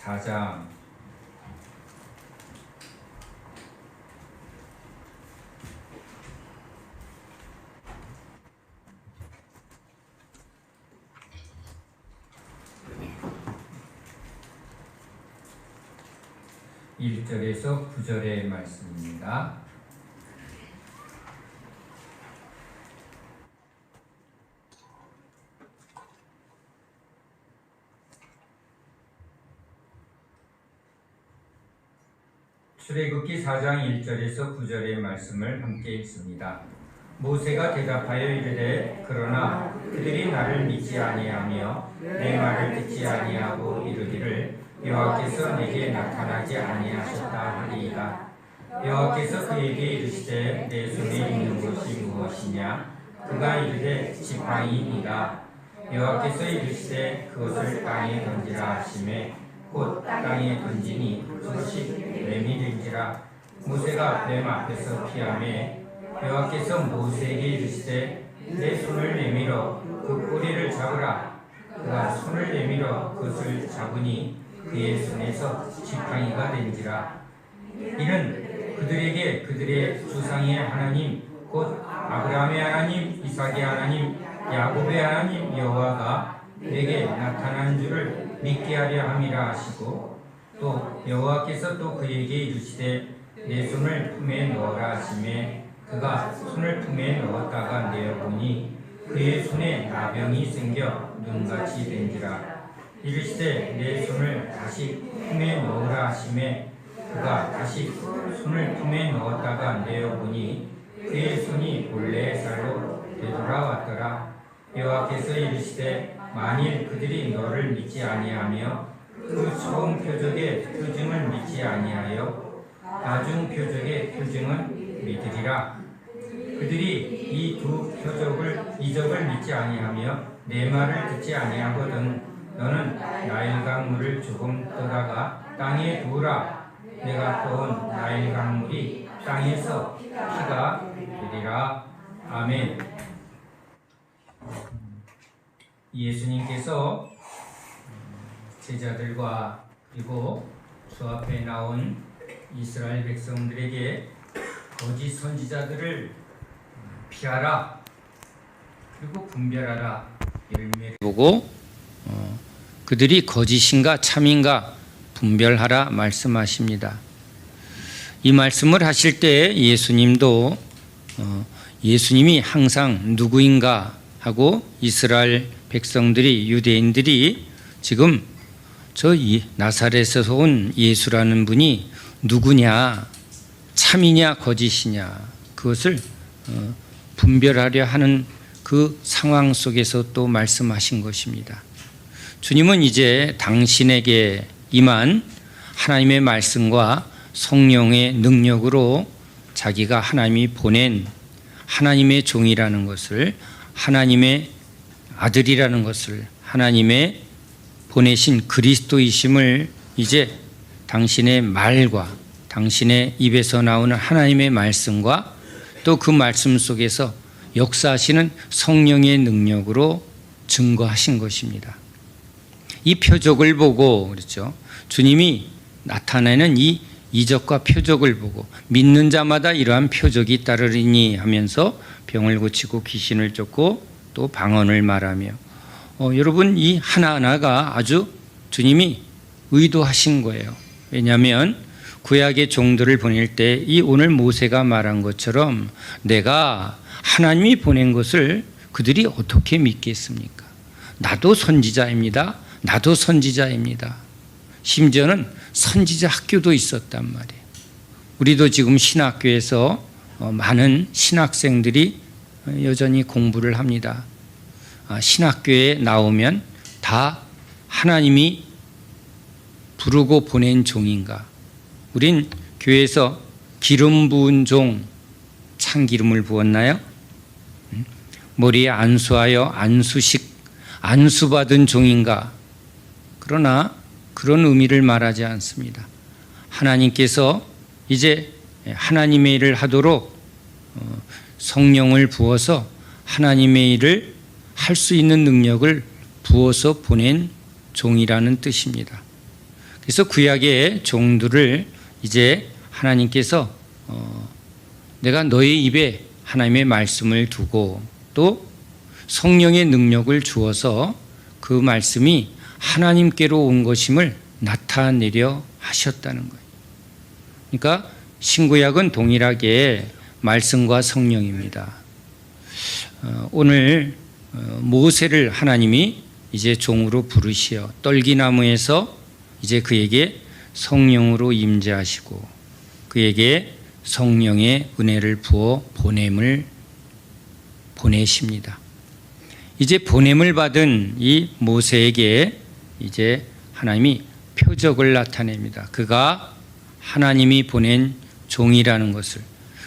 4장 1절에서 9절의 말씀입니다. 출애굽기 4장 1절에서 9절의 말씀을 함께 읽습니다. 모세가 대답하여 이르되 그러나 그들이 나를 믿지 아니하며 내 말을 듣지 아니하고 이르기를 여호와께서 내게 나타나지 아니하셨다 하리이다. 여호와께서 그에게 이르시되 내 손에 있는 것이 무엇이냐? 그가 이르되 지팡이니라. 여호와께서 이르시되 그것을 땅에 던지라 하시매 곧 땅에 던지니 그것이 뱀이 된지라. 모세가 뱀 앞에서 피하매 여호와께서 모세에게 이르시되 내 손을 내밀어 그 꼬리를 잡으라. 그가 손을 내밀어 그것을 잡으니 그의 손에서 지팡이가 된지라. 이는 그들에게 그들의 조상의 하나님 곧 아브라함의 하나님, 이삭의 하나님, 야곱의 하나님 여호와가 내게 나타난 줄을 믿게 하려 함이라 하시고, 또 여호와께서 또 그에게 이르시되 내 손을 품에 넣어라 하시매 그가 손을 품에 넣었다가 내어보니 그의 손에 나병이 생겨 눈같이 된지라. 이르시되 내 손을 다시 품에 넣으라 하시매 그가 다시 손을 품에 넣었다가 내어보니 그의 손이 본래의 살로 되돌아왔더라. 여호와께서 이르시되 만일 그들이 너를 믿지 아니하며 그 처음 표적의 표징을 믿지 아니하여 나중 표적의 표징은 믿으리라. 그들이 이 두 이적을 믿지 아니하며 내 말을 듣지 아니하거든 너는 나일 강물을 조금 떠다가 땅에 두으라. 내가 떠온 나일 강물이 땅에서 피가 되리라. 아멘. 예수님께서 제자들과 그리고 주 앞에 나온 이스라엘 백성들에게 거짓 선지자들을 피하라 그리고 분별하라 열매를 보고 그들이 거짓인가 참인가 분별하라 말씀하십니다. 이 말씀을 하실 때 예수님도 예수님이 항상 누구인가 하고 이스라엘 백성들이 유대인들이 지금 저 나사렛에서 온 예수라는 분이 누구냐, 참이냐 거짓이냐 그것을 분별하려 하는 그 상황 속에서 또 말씀하신 것입니다. 주님은 이제 당신에게 임한 하나님의 말씀과 성령의 능력으로 자기가 하나님이 보낸 하나님의 종이라는 것을, 하나님의 아들이라는 것을, 하나님의 보내신 그리스도이심을 이제 당신의 말과 당신의 입에서 나오는 하나님의 말씀과 또 그 말씀 속에서 역사하시는 성령의 능력으로 증거하신 것입니다. 이 표적을 보고 그렇죠. 주님이 나타내는 이 이적과 표적을 보고 믿는 자마다 이러한 표적이 따르리니 하면서 병을 고치고 귀신을 쫓고 또 방언을 말하며 여러분 이 하나하나가 아주 주님이 의도하신 거예요. 왜냐하면 구약의 종들을 보낼 때 이 오늘 모세가 말한 것처럼 내가 하나님이 보낸 것을 그들이 어떻게 믿겠습니까? 나도 선지자입니다. 나도 선지자입니다. 심지어는 선지자 학교도 있었단 말이에요. 우리도 지금 신학교에서 많은 신학생들이 여전히 공부를 합니다. 신학교에 나오면 다 하나님이 부르고 보낸 종인가? 우린 교회에서 기름 부은 종, 참기름을 부었나요? 머리에 안수하여 안수식, 안수받은 종인가? 그러나 그런 의미를 말하지 않습니다. 하나님께서 이제 하나님의 일을 하도록 성령을 부어서 하나님의 일을 할 수 있는 능력을 부어서 보낸 종이라는 뜻입니다. 그래서 구약의 종들을 이제 하나님께서 내가 너희 입에 하나님의 말씀을 두고 또 성령의 능력을 주어서 그 말씀이 하나님께로 온 것임을 나타내려 하셨다는 거예요. 그러니까 신구약은 동일하게 말씀과 성령입니다. 오늘 모세를 하나님이 이제 종으로 부르시어 떨기나무에서 이제 그에게 성령으로 임재하시고 그에게 성령의 은혜를 부어 보내십니다. 이제 보냄을 받은 이 모세에게 이제 하나님이 표적을 나타냅니다. 그가 하나님이 보낸 종이라는 것을,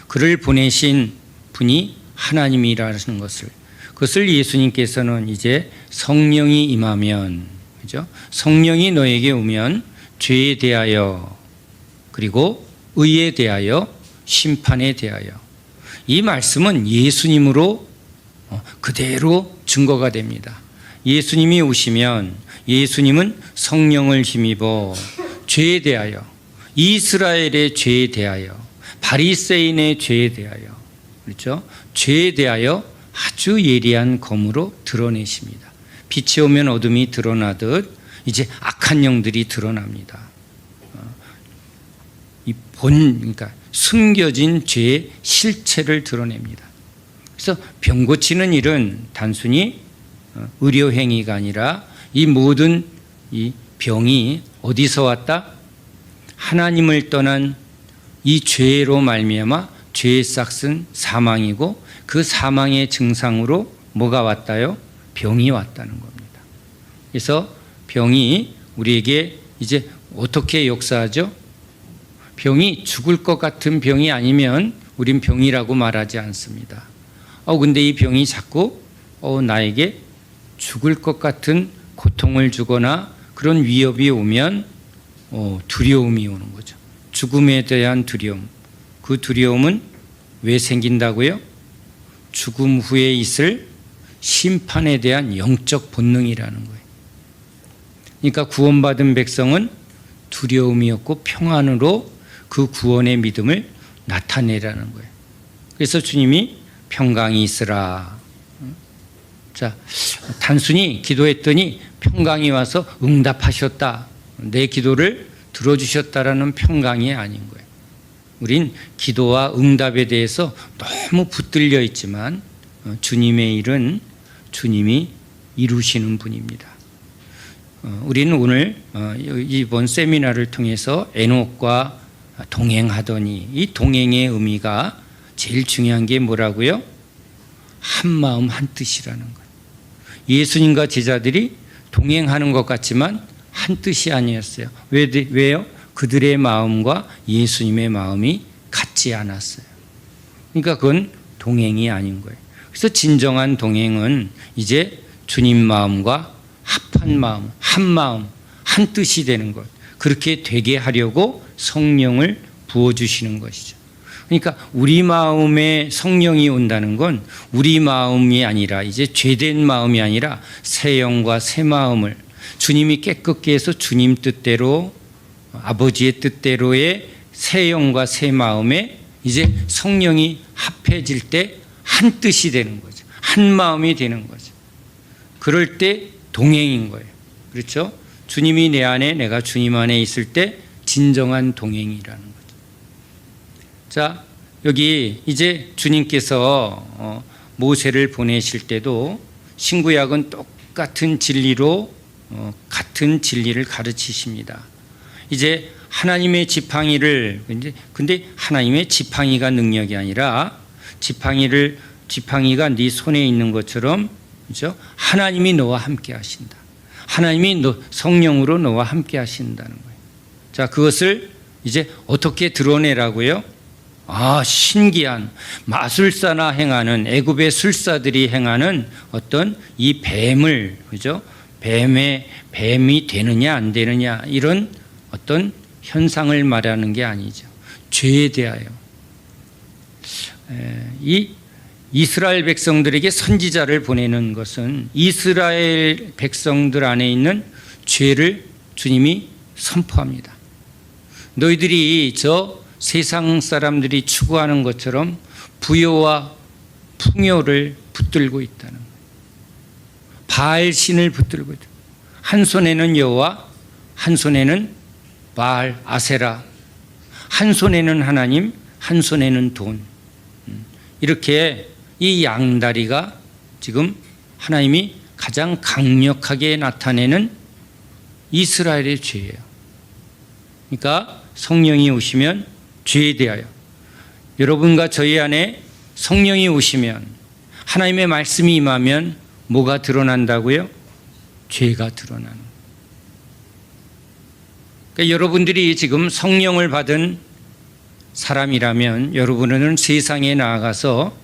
그를 보내신 분이 하나님이라는 것을, 그것을 예수님께서는 이제 성령이 임하면, 그죠? 성령이 너에게 오면 죄에 대하여 그리고 의에 대하여 심판에 대하여, 이 말씀은 예수님으로 그대로 증거가 됩니다. 예수님이 오시면 예수님은 성령을 힘입어 죄에 대하여, 이스라엘의 죄에 대하여, 바리새인의 죄에 대하여, 그렇죠? 죄에 대하여 아주 예리한 검으로 드러내십니다. 빛이 오면 어둠이 드러나듯 이제 악한 영들이 드러납니다. 그러니까 숨겨진 죄의 실체를 드러냅니다. 그래서 병 고치는 일은 단순히 의료 행위가 아니라 이 모든 이 병이 어디서 왔다? 하나님을 떠난 이 죄로 말미암아 죄의 싹은 사망이고 그 사망의 증상으로 뭐가 왔다요? 병이 왔다는 겁니다. 그래서 병이 우리에게 이제 어떻게 역사하죠? 병이 죽을 것 같은 병이 아니면 우린 병이라고 말하지 않습니다. 근데 이 병이 자꾸 나에게 죽을 것 같은 고통을 주거나 그런 위협이 오면 두려움이 오는 거죠. 죽음에 대한 두려움. 그 두려움은 왜 생긴다고요? 죽음 후에 있을 심판에 대한 영적 본능이라는 거예요. 그러니까 구원받은 백성은 두려움이 없고 평안으로 그 구원의 믿음을 나타내라는 거예요. 그래서 주님이 평강이 있으라. 자, 단순히 기도했더니 평강이 와서 응답하셨다, 내 기도를 들어주셨다라는 평강이 아닌 거예요. 우린 기도와 응답에 대해서 너무 붙들려 있지만 주님의 일은 주님이 이루시는 분입니다. 우리는 오늘 이번 세미나를 통해서 에녹과 동행하더니, 이 동행의 의미가 제일 중요한 게 뭐라고요? 한 마음 한 뜻이라는 거예요. 예수님과 제자들이 동행하는 것 같지만 한 뜻이 아니었어요. 왜요? 그들의 마음과 예수님의 마음이 같지 않았어요. 그러니까 그건 동행이 아닌 거예요. 그래서 진정한 동행은 이제 주님 마음과 합한 마음, 한 마음, 한 뜻이 되는 것. 그렇게 되게 하려고 성령을 부어주시는 것이죠. 그러니까 우리 마음에 성령이 온다는 건 우리 마음이 아니라, 이제 죄된 마음이 아니라 새 영과 새 마음을 주님이 깨끗게 해서 주님 뜻대로, 아버지의 뜻대로의 새 영과 새 마음에 이제 성령이 합해질 때 한 뜻이 되는 거죠. 한 마음이 되는 거죠. 그럴 때 동행인 거예요. 그렇죠? 주님이 내 안에, 내가 주님 안에 있을 때 진정한 동행이라는 거죠. 자, 여기 이제 주님께서 모세를 보내실 때도 신구약은 똑같은 진리로 같은 진리를 가르치십니다. 이제 하나님의 지팡이를, 근데 하나님의 지팡이가 능력이 아니라 지팡이가 네 손에 있는 것처럼, 그렇죠? 하나님이 너와 함께 하신다. 하나님이 성령으로 너와 함께 하신다는 거예요. 자, 그것을 이제 어떻게 드러내라고요? 신기한 마술사나 행하는, 애굽의 술사들이 행하는 어떤 이 뱀을, 그죠? 뱀이 되느냐 안 되느냐, 이런 어떤 현상을 말하는 게 아니죠. 죄에 대하여. 이 이스라엘 백성들에게 선지자를 보내는 것은 이스라엘 백성들 안에 있는 죄를 주님이 선포합니다. 너희들이 저 세상 사람들이 추구하는 것처럼 부요와 풍요를 붙들고 있다는 거예요. 바알 신을 붙들고 있다. 한 손에는 여호와, 한 손에는 바알 아세라, 한 손에는 하나님, 한 손에는 돈. 이렇게 이 양다리가 지금 하나님이 가장 강력하게 나타내는 이스라엘의 죄예요. 그러니까 성령이 오시면 죄에 대하여, 여러분과 저희 안에 성령이 오시면, 하나님의 말씀이 임하면 뭐가 드러난다고요? 죄가 드러나는 거예요. 그러니까 여러분들이 지금 성령을 받은 사람이라면 여러분은 세상에 나아가서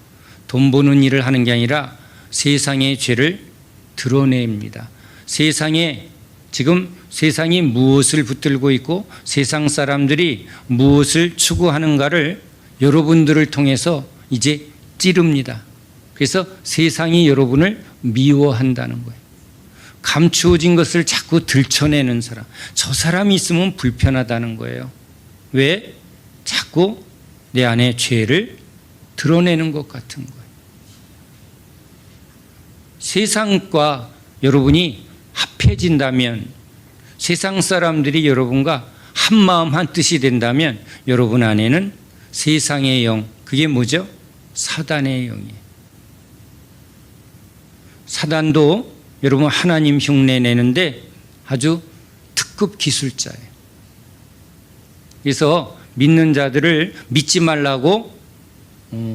돈 버는 일을 하는 게 아니라 세상의 죄를 드러냅니다. 지금 세상이 무엇을 붙들고 있고 세상 사람들이 무엇을 추구하는가를 여러분들을 통해서 이제 찌릅니다. 그래서 세상이 여러분을 미워한다는 거예요. 감추어진 것을 자꾸 들춰내는 사람, 저 사람이 있으면 불편하다는 거예요. 왜? 자꾸 내 안에 죄를 드러내는 것 같은 거예요. 세상과 여러분이 합해진다면, 세상 사람들이 여러분과 한 마음 한 뜻이 된다면 여러분 안에는 세상의 영, 그게 뭐죠? 사단의 영이에요. 사단도 여러분 하나님 흉내 내는데 아주 특급 기술자예요. 그래서 믿는 자들을 믿지 말라고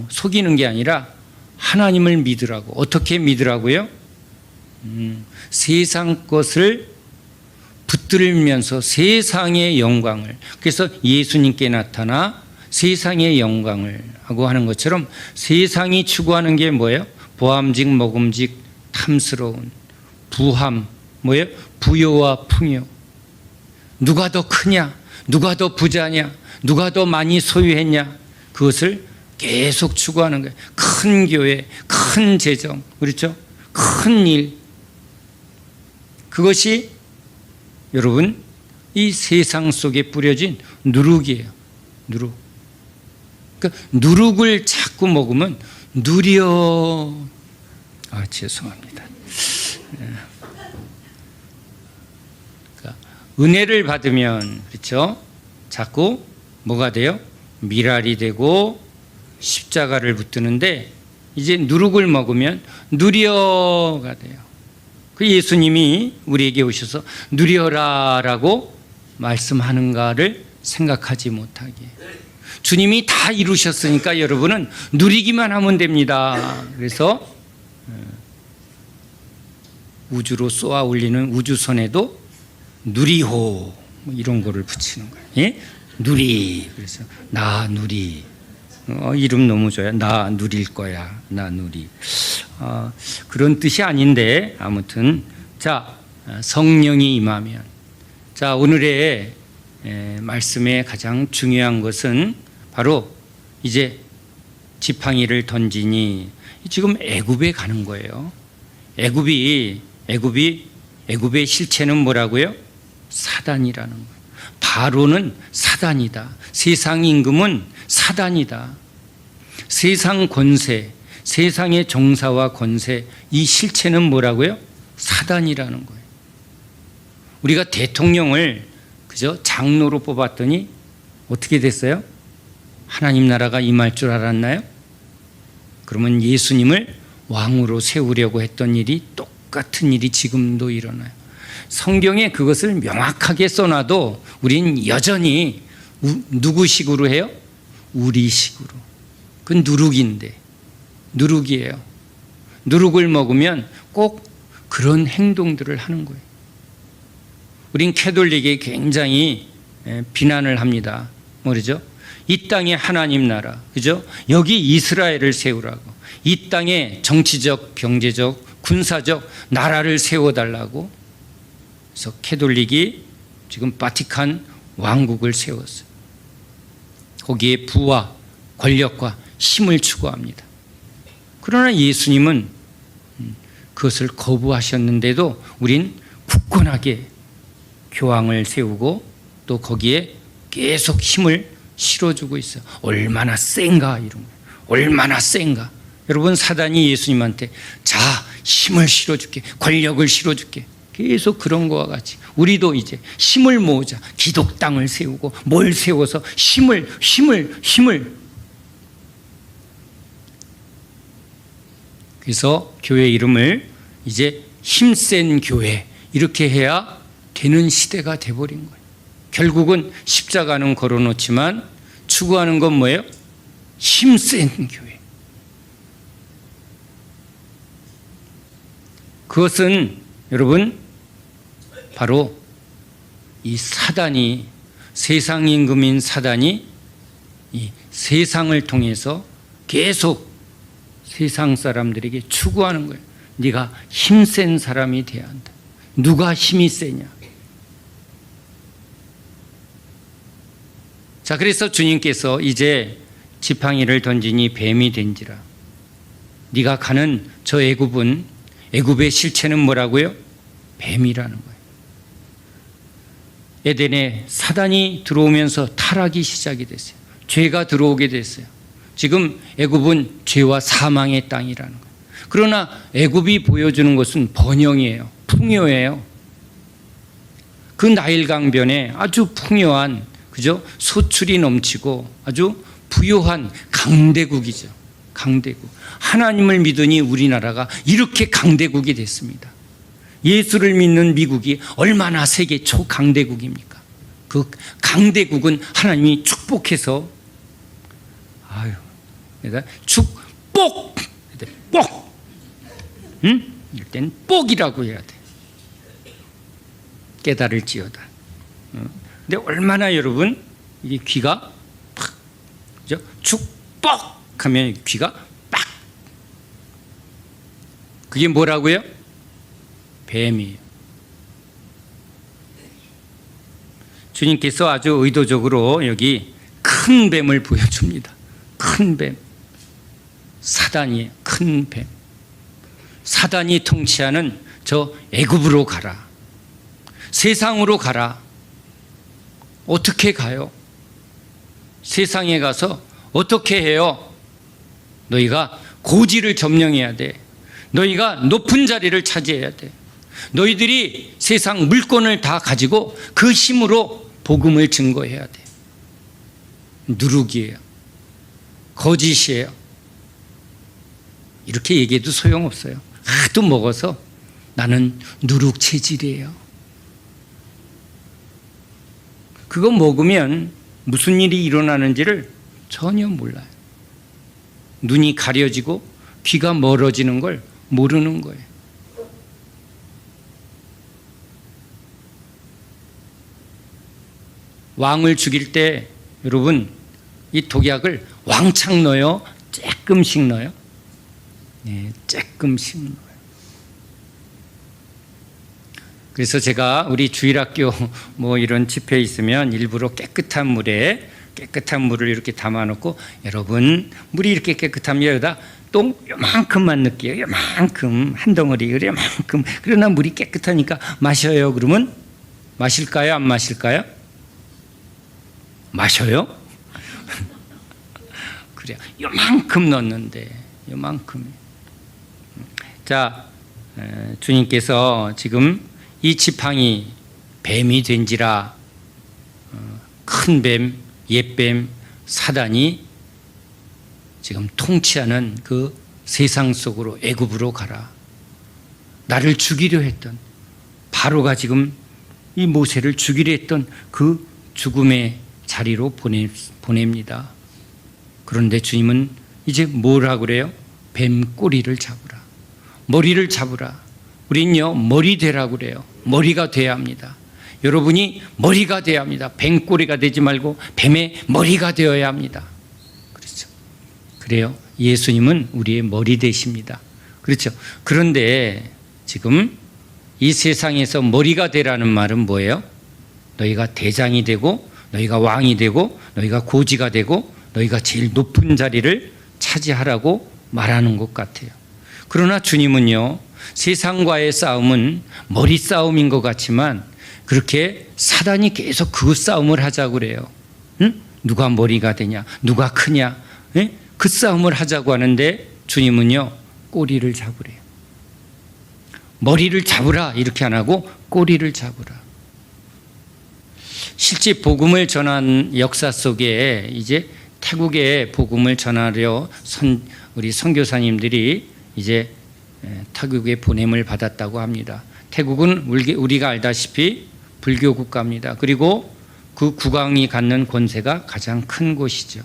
속이는 게 아니라 하나님을 믿으라고. 어떻게 믿으라고요? 세상 것을 붙들면서 세상의 영광을, 그래서 예수님께 나타나 세상의 영광을 하고 하는 것처럼 세상이 추구하는 게 뭐예요? 보암직 먹음직 탐스러운 부함, 뭐예요? 부요와 풍요. 누가 더 크냐? 누가 더 부자냐? 누가 더 많이 소유했냐? 그것을 계속 추구하는 거예요. 큰 교회, 큰 재정, 그렇죠? 큰 일. 그것이 여러분 이 세상 속에 뿌려진 누룩이에요. 누룩. 그러니까 누룩을 자꾸 먹으면 죄송합니다. 그러니까 은혜를 받으면, 그렇죠? 자꾸 뭐가 돼요? 미랄이 되고 십자가를 붙드는데, 이제 누룩을 먹으면 누려가 돼요. 그 예수님이 우리에게 오셔서 누려라라고 말씀하는가를 생각하지 못하게. 주님이 다 이루셨으니까 여러분은 누리기만 하면 됩니다. 그래서 우주로 쏘아 올리는 우주선에도 누리호 이런 거를 붙이는 거예요. 예? 누리. 그래서 나 누리. 이름 너무 좋아요. 나 누릴 거야. 나 누리. 그런 뜻이 아닌데 아무튼 자, 성령이 임하면, 자, 오늘의 말씀의 가장 중요한 것은 바로 이제 지팡이를 던지니 지금 애굽에 가는 거예요. 애굽의 실체는 뭐라고요? 사단이라는 거예요. 바로는 사단이다. 세상 임금은 사단이다. 세상 권세, 세상의 정사와 권세, 이 실체는 뭐라고요? 사단이라는 거예요. 우리가 대통령을 그저 장로로 뽑았더니 어떻게 됐어요? 하나님 나라가 임할 줄 알았나요? 그러면 예수님을 왕으로 세우려고 했던 일이 똑같은 일이 지금도 일어나요. 성경에 그것을 명확하게 써놔도 우린 여전히 누구식으로 해요? 우리식으로. 그 누룩인데, 누룩이에요. 누룩을 먹으면 꼭 그런 행동들을 하는 거예요. 우린 캐톨릭에 굉장히 비난을 합니다. 뭐죠? 이 땅에 하나님 나라, 그죠? 여기 이스라엘을 세우라고. 이 땅에 정치적, 경제적, 군사적 나라를 세워달라고. 그래서 캐톨릭이 지금 바티칸 왕국을 세웠어요. 거기에 부와 권력과 힘을 추구합니다. 그러나 예수님은 그것을 거부하셨는데도 우린 굳건하게 교황을 세우고 또 거기에 계속 힘을 실어주고 있어요. 얼마나 센가 이런 거예요. 얼마나 센가. 여러분 사단이 예수님한테 자 힘을 실어줄게, 권력을 실어줄게. 계속 그런 거와 같이 우리도 이제 힘을 모으자. 기독당을 세우고 뭘 세워서 힘을. 그래서 교회 이름을 이제 힘센 교회 이렇게 해야 되는 시대가 돼버린 거예요. 결국은 십자가는 걸어놓지만 추구하는 건 뭐예요? 힘센 교회. 그것은 여러분 바로 이 사단이, 세상 임금인 사단이 이 세상을 통해서 계속 세상 사람들에게 추구하는 거예요. 네가 힘센 사람이 돼야 한다. 누가 힘이 세냐? 자, 그래서 주님께서 이제 지팡이를 던지니 뱀이 된지라. 네가 가는 저 애굽은, 애굽의 실체는 뭐라고요? 뱀이라는 거예요. 에덴에 사단이 들어오면서 타락이 시작이 됐어요. 죄가 들어오게 됐어요. 지금 애굽은 죄와 사망의 땅이라는 거예요. 그러나 애굽이 보여주는 것은 번영이에요. 풍요예요. 그 나일 강변에 아주 풍요한, 그죠? 소출이 넘치고 아주 부유한 강대국이죠. 강대국. 하나님을 믿으니 우리나라가 이렇게 강대국이 됐습니다. 예수를 믿는 미국이 얼마나 세계 초강대국입니까? 그 강대국은 하나님이 축복해서, 아유, 축복! 뽁! 응? 이럴 땐 뽁이라고 해야 돼. 깨달을지어다. 근데 얼마나 여러분, 이 귀가 팍, 그죠? 축복! 하면 귀가 빡! 그게 뭐라고요? 뱀이에요. 주님께서 아주 의도적으로 여기 큰 뱀을 보여줍니다. 큰 뱀. 사단이에요. 큰 뱀. 사단이 통치하는 저 애굽으로 가라. 세상으로 가라. 어떻게 가요? 세상에 가서 어떻게 해요? 너희가 고지를 점령해야 돼. 너희가 높은 자리를 차지해야 돼. 너희들이 세상 물건을 다 가지고 그 힘으로 복음을 증거해야 돼. 누룩이에요. 거짓이에요. 이렇게 얘기해도 소용없어요. 하도 먹어서 나는 누룩 체질이에요. 그거 먹으면 무슨 일이 일어나는지를 전혀 몰라요. 눈이 가려지고 귀가 멀어지는 걸 모르는 거예요. 왕을 죽일 때 여러분 이 독약을 왕창 넣어요? 조금씩 넣어요? 네, 조금씩 넣어요. 그래서 제가 우리 주일학교 뭐 이런 집회 있으면 일부러 깨끗한 물을 이렇게 담아놓고 여러분 물이 이렇게 깨끗하면 여기다 똥 요만큼만 넣게요. 요만큼 한 덩어리 요만큼. 그러나 물이 깨끗하니까 마셔요. 그러면 마실까요? 안 마실까요? 마셔요? 그래 요만큼 넣었는데 요만큼. 자, 주님께서 지금 이 지팡이 뱀이 된지라. 큰 뱀, 옛뱀, 사단이 지금 통치하는 그 세상 속으로 애굽으로 가라. 나를 죽이려 했던 바로가 지금 이 모세를 죽이려 했던 그 죽음의 자리로 보냅니다. 그런데 주님은 이제 뭐라 그래요? 뱀 꼬리를 잡으라. 머리를 잡으라. 우린요 머리 되라고 그래요. 머리가 돼야 합니다. 여러분이 머리가 돼야 합니다. 뱀 꼬리가 되지 말고 뱀의 머리가 되어야 합니다. 그렇죠. 그래요. 예수님은 우리의 머리 되십니다. 그렇죠. 그런데 지금 이 세상에서 머리가 되라는 말은 뭐예요? 너희가 대장이 되고 너희가 왕이 되고 너희가 고지가 되고 너희가 제일 높은 자리를 차지하라고 말하는 것 같아요. 그러나 주님은요 세상과의 싸움은 머리 싸움인 것 같지만 그렇게 사단이 계속 그 싸움을 하자고 그래요. 응? 누가 머리가 되냐, 누가 크냐, 예? 그 싸움을 하자고 하는데 주님은요, 꼬리를 잡으래요. 머리를 잡으라 이렇게 안 하고 꼬리를 잡으라. 실제 복음을 전한 역사 속에 이제 태국에 복음을 전하려 우리 선교사님들이 이제 태국에 보냄을 받았다고 합니다. 태국은 우리가 알다시피 불교 국가입니다. 그리고 그 국왕이 갖는 권세가 가장 큰 곳이죠.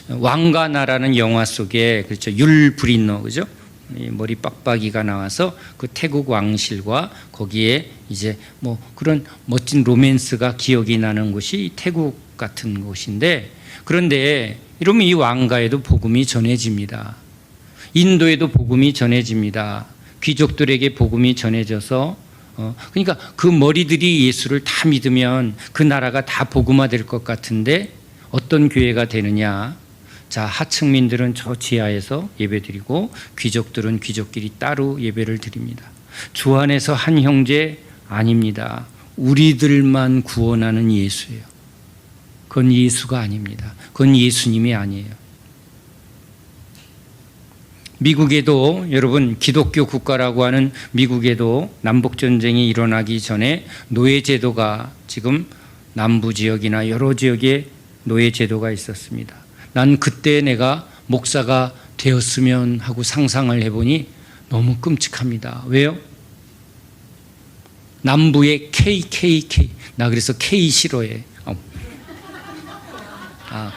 왕가나라는 영화 속에 그렇죠, 율브린너, 그죠? 머리 빡빡이가 나와서 그 태국 왕실과 거기에 이제 뭐 그런 멋진 로맨스가 기억이 나는 곳이 태국 같은 곳인데, 그런데 이러면 이 왕가에도 복음이 전해집니다. 인도에도 복음이 전해집니다. 귀족들에게 복음이 전해져서 그러니까 그 머리들이 예수를 다 믿으면 그 나라가 다 복음화될 것 같은데 어떤 교회가 되느냐? 자, 하층민들은 저 지하에서 예배드리고 귀족들은 귀족끼리 따로 예배를 드립니다. 주 안에서 한 형제 아닙니다. 우리들만 구원하는 예수예요. 그건 예수가 아닙니다. 그건 예수님이 아니에요. 미국에도 여러분 기독교 국가라고 하는 미국에도 남북전쟁이 일어나기 전에 노예제도가 지금 남부 지역이나 여러 지역에 노예제도가 있었습니다. 난 그때 내가 목사가 되었으면 하고 상상을 해보니 너무 끔찍합니다. 왜요? 남부에 KKK, 나 그래서 K 싫어해.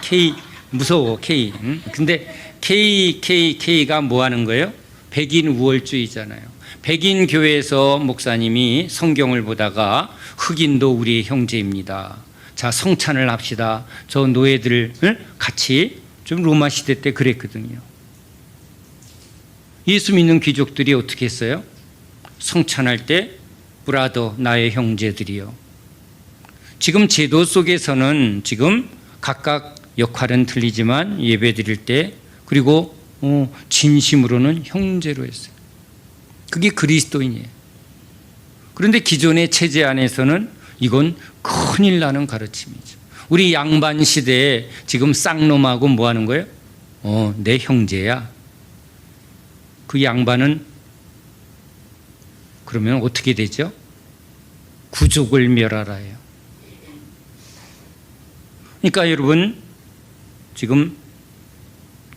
K 무서워, K. 근데 KKK가 뭐 하는 거예요? 백인 우월주의잖아요. 백인 교회에서 목사님이 성경을 보다가 흑인도 우리의 형제입니다. 자, 성찬을 합시다. 저 노예들을 같이, 좀 로마 시대 때 그랬거든요. 예수 믿는 귀족들이 어떻게 했어요? 성찬할 때 브라더, 나의 형제들이요. 지금 제도 속에서는 지금 각각 역할은 틀리지만 예배 드릴 때 그리고 진심으로는 형제로 했어요. 그게 그리스도인이에요. 그런데 기존의 체제 안에서는 이건 큰일 나는 가르침이죠. 우리 양반 시대에 지금 쌍놈하고 뭐 하는 거예요? 내 형제야. 그 양반은 그러면 어떻게 되죠? 구족을 멸하라예요. 그러니까 여러분, 지금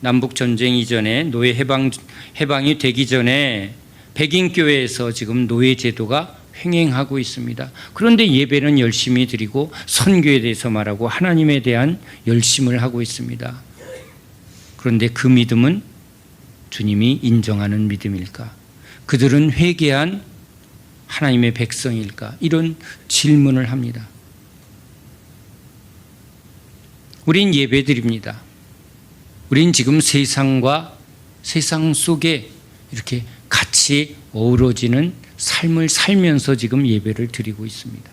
남북전쟁 이전에 노예 해방이 되기 전에 백인교회에서 지금 노예제도가 횡행하고 있습니다. 그런데 예배는 열심히 드리고 선교에 대해서 말하고 하나님에 대한 열심을 하고 있습니다. 그런데 그 믿음은 주님이 인정하는 믿음일까? 그들은 회개한 하나님의 백성일까? 이런 질문을 합니다. 우린 예배 드립니다. 우린 지금 세상과 세상 속에 이렇게 같이 어우러지는 삶을 살면서 지금 예배를 드리고 있습니다.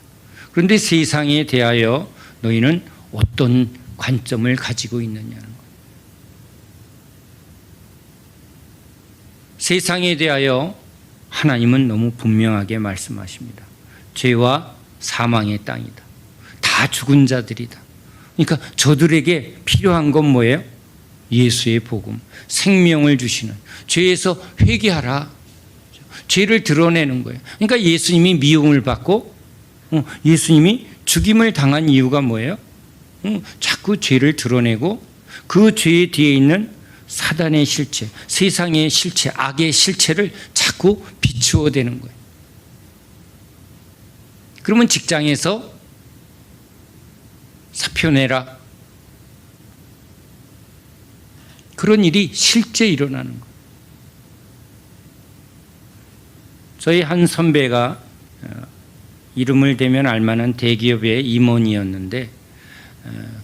그런데 세상에 대하여 너희는 어떤 관점을 가지고 있느냐는 거예요. 세상에 대하여 하나님은 너무 분명하게 말씀하십니다. 죄와 사망의 땅이다. 다 죽은 자들이다. 그러니까 저들에게 필요한 건 뭐예요? 예수의 복음, 생명을 주시는, 죄에서 회개하라. 죄를 드러내는 거예요. 그러니까 예수님이 미움을 받고 예수님이 죽임을 당한 이유가 뭐예요? 자꾸 죄를 드러내고 그 죄 뒤에 있는 사단의 실체, 세상의 실체, 악의 실체를 자꾸 비추어 대는 거예요. 그러면 직장에서 사표 내라. 그런 일이 실제 일어나는 거예요. 저희 한 선배가 이름을 대면 알만한 대기업의 임원이었는데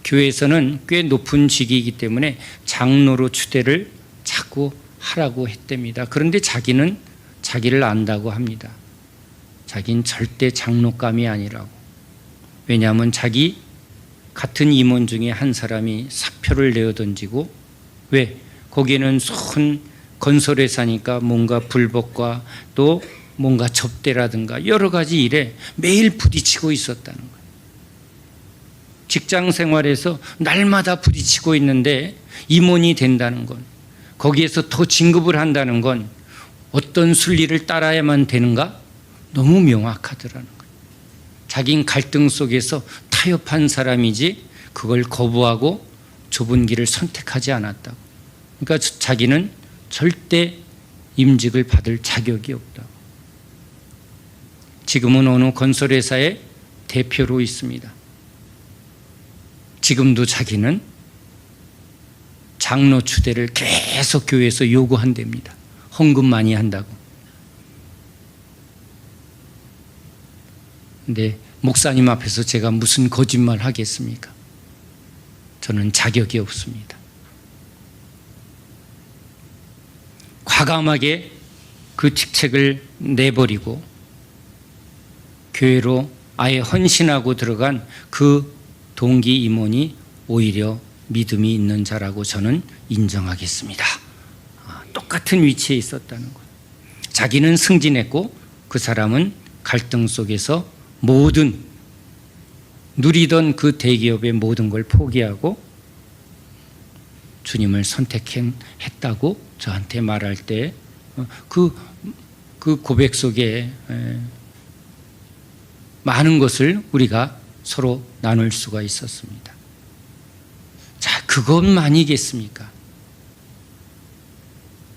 교회에서는 꽤 높은 직위이기 때문에 장로로 추대를 자꾸 하라고 했답니다. 그런데 자기는 자기를 안다고 합니다. 자기는 절대 장로감이 아니라고. 왜냐하면 자기 같은 임원 중에 한 사람이 사표를 내어 던지고, 왜? 거기에는 손 건설회사니까 뭔가 불법과 또 뭔가 접대라든가 여러 가지 일에 매일 부딪히고 있었다는 거예요. 직장 생활에서 날마다 부딪히고 있는데 임원이 된다는 건, 거기에서 더 진급을 한다는 건 어떤 순리를 따라야만 되는가? 너무 명확하더라는 거예요. 자긴 갈등 속에서 타협한 사람이지 그걸 거부하고 좁은 길을 선택하지 않았다고. 그러니까 자기는 절대 임직을 받을 자격이 없다고. 지금은 어느 건설회사의 대표로 있습니다. 지금도 자기는 장로 추대를 계속 교회에서 요구한답니다. 헌금 많이 한다고. 근데 목사님 앞에서 제가 무슨 거짓말 하겠습니까? 저는 자격이 없습니다. 과감하게 그 직책을 내버리고 교회로 아예 헌신하고 들어간 그 동기 임원이 오히려 믿음이 있는 자라고 저는 인정하겠습니다. 똑같은 위치에 있었다는 거예요. 자기는 승진했고 그 사람은 갈등 속에서 모든 누리던 그 대기업의 모든 걸 포기하고 주님을 선택했다고 저한테 말할 때 그 고백 속에 많은 것을 우리가 서로 나눌 수가 있었습니다. 자, 그것만이겠습니까?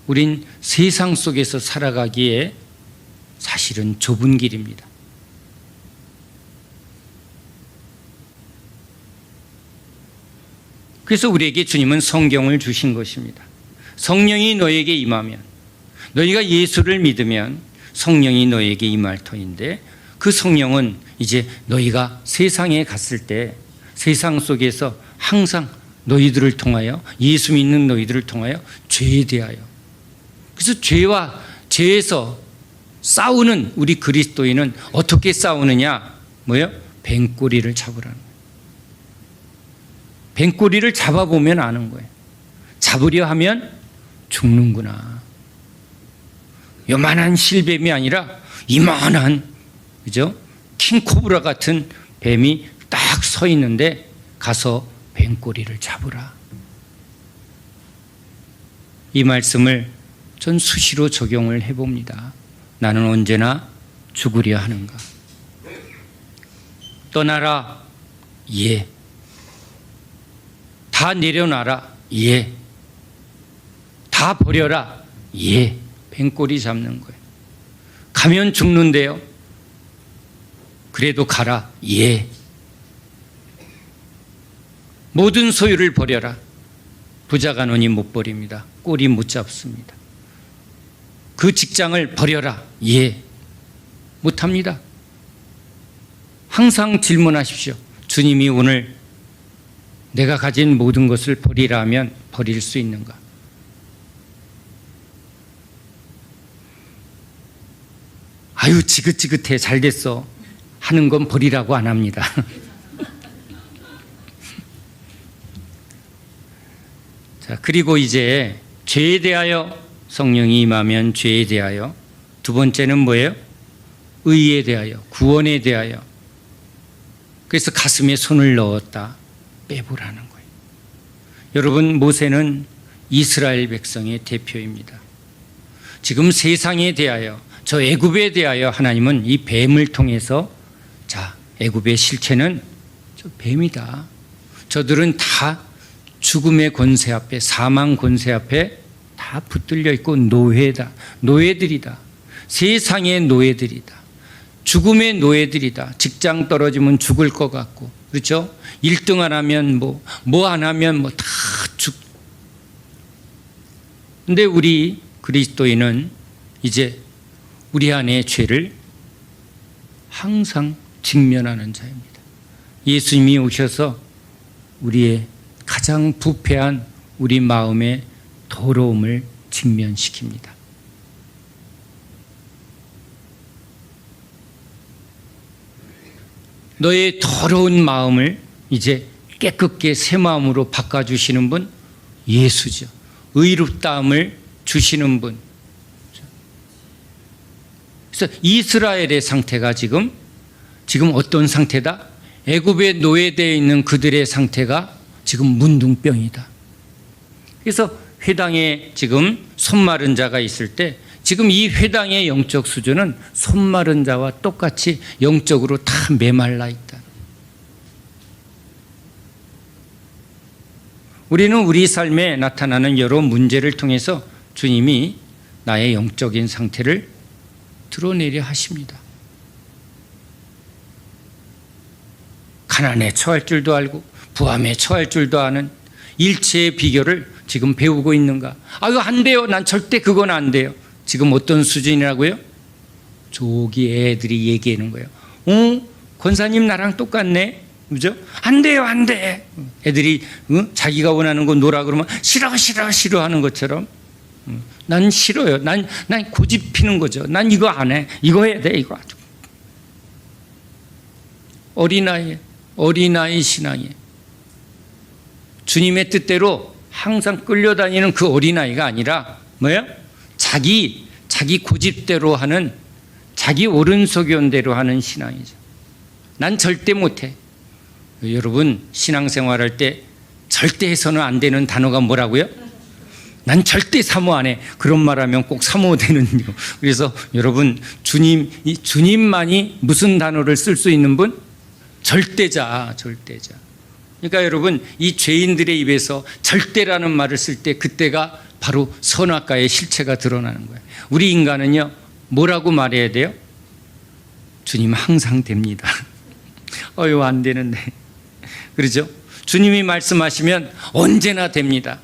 우린 세상 속에서 살아가기에 사실은 좁은 길입니다. 그래서 우리에게 주님은 성경을 주신 것입니다. 성령이 너에게 임하면, 너희가 예수를 믿으면 성령이 너에게 임할 터인데, 그 성령은 이제 너희가 세상에 갔을 때 세상 속에서 항상 너희들을 통하여, 예수 믿는 너희들을 통하여 죄에 대하여, 그래서 죄에서 싸우는 우리 그리스도인은 어떻게 싸우느냐? 뭐예요? 뱀꼬리를 잡으라는 거예요. 뱀꼬리를 잡아보면 아는 거예요. 잡으려 하면 죽는구나. 요만한 실뱀이 아니라 이만한, 그죠? 킹코브라 같은 뱀이 딱 서 있는데 가서 뱀꼬리를 잡으라. 이 말씀을 전 수시로 적용을 해봅니다. 나는 언제나 죽으려 하는가? 떠나라. 예. 다 내려놔라. 예. 다 버려라. 예. 뱀꼬리 잡는 거예요. 가면 죽는데요. 그래도 가라. 예. 모든 소유를 버려라. 부자가 노니 못 버립니다. 꼬리 못 잡습니다. 그 직장을 버려라. 예. 못합니다. 항상 질문하십시오. 주님이 오늘 내가 가진 모든 것을 버리라 하면 버릴 수 있는가? 아유, 지긋지긋해, 잘 됐어 하는 건 버리라고 안 합니다. 자, 그리고 이제 죄에 대하여 성령이 임하면 죄에 대하여, 두 번째는 뭐예요? 의에 대하여, 구원에 대하여. 그래서 가슴에 손을 넣었다, 빼보라는 거예요. 여러분, 모세는 이스라엘 백성의 대표입니다. 지금 세상에 대하여, 저 애굽에 대하여 하나님은 이 뱀을 통해서, 자, 애굽의 실체는 저 뱀이다. 저들은 다 죽음의 권세 앞에, 사망 권세 앞에 다 붙들려 있고 노예다. 노예들이다. 세상의 노예들이다. 죽음의 노예들이다. 직장 떨어지면 죽을 것 같고, 그렇죠? 1등 안 하면 뭐 안 하면 다 죽. 근데 우리 그리스도인은 이제 우리 안의 죄를 항상 직면하는 자입니다. 예수님이 오셔서 우리의 가장 부패한 우리 마음의 더러움을 직면시킵니다. 너의 더러운 마음을 이제 깨끗게 새 마음으로 바꿔주시는 분, 예수죠. 의롭다함을 주시는 분. 그래서 이스라엘의 상태가 지금 어떤 상태다? 애굽에 노예되어 있는 그들의 상태가 지금 문둥병이다. 그래서 회당에 지금 손 마른 자가 있을 때 지금 이 회당의 영적 수준은 손 마른 자와 똑같이 영적으로 다 메말라 있다. 우리는 우리 삶에 나타나는 여러 문제를 통해서 주님이 나의 영적인 상태를 드러내려 하십니다. 가난에 처할 줄도 알고 부함에 처할 줄도 아는 일체의 비결을 지금 배우고 있는가? 이거 안 돼요. 난 절대 그건 안 돼요. 지금 어떤 수준이라고요? 조기 애들이 얘기하는 거예요. 권사님 나랑 똑같네. 그죠? 안 돼요, 안 돼. 애들이 자기가 원하는 거 놀아 그러면 싫어 하는 것처럼 난 싫어요. 난 고집 피는 거죠. 난 이거 안 해. 이거 해야 돼. 이거 아주. 어린아이 신앙이에요. 주님의 뜻대로 항상 끌려다니는 그 어린아이가 아니라 뭐예요? 자기 고집대로 하는, 자기 오른소견대로 하는 신앙이죠. 난 절대 못해. 여러분 신앙생활할 때 절대 해서는 안 되는 단어가 뭐라고요? 난 절대 사모 안 해. 그런 말하면 꼭 사모되는요. 그래서 여러분 주님만이 무슨 단어를 쓸 수 있는 분? 절대자. 그러니까 여러분 이 죄인들의 입에서 절대라는 말을 쓸 때 그때가 바로 선악과의 실체가 드러나는 거예요. 우리 인간은요 뭐라고 말해야 돼요? 주님 항상 됩니다. 안 되는데. 그렇죠? 주님이 말씀하시면 언제나 됩니다.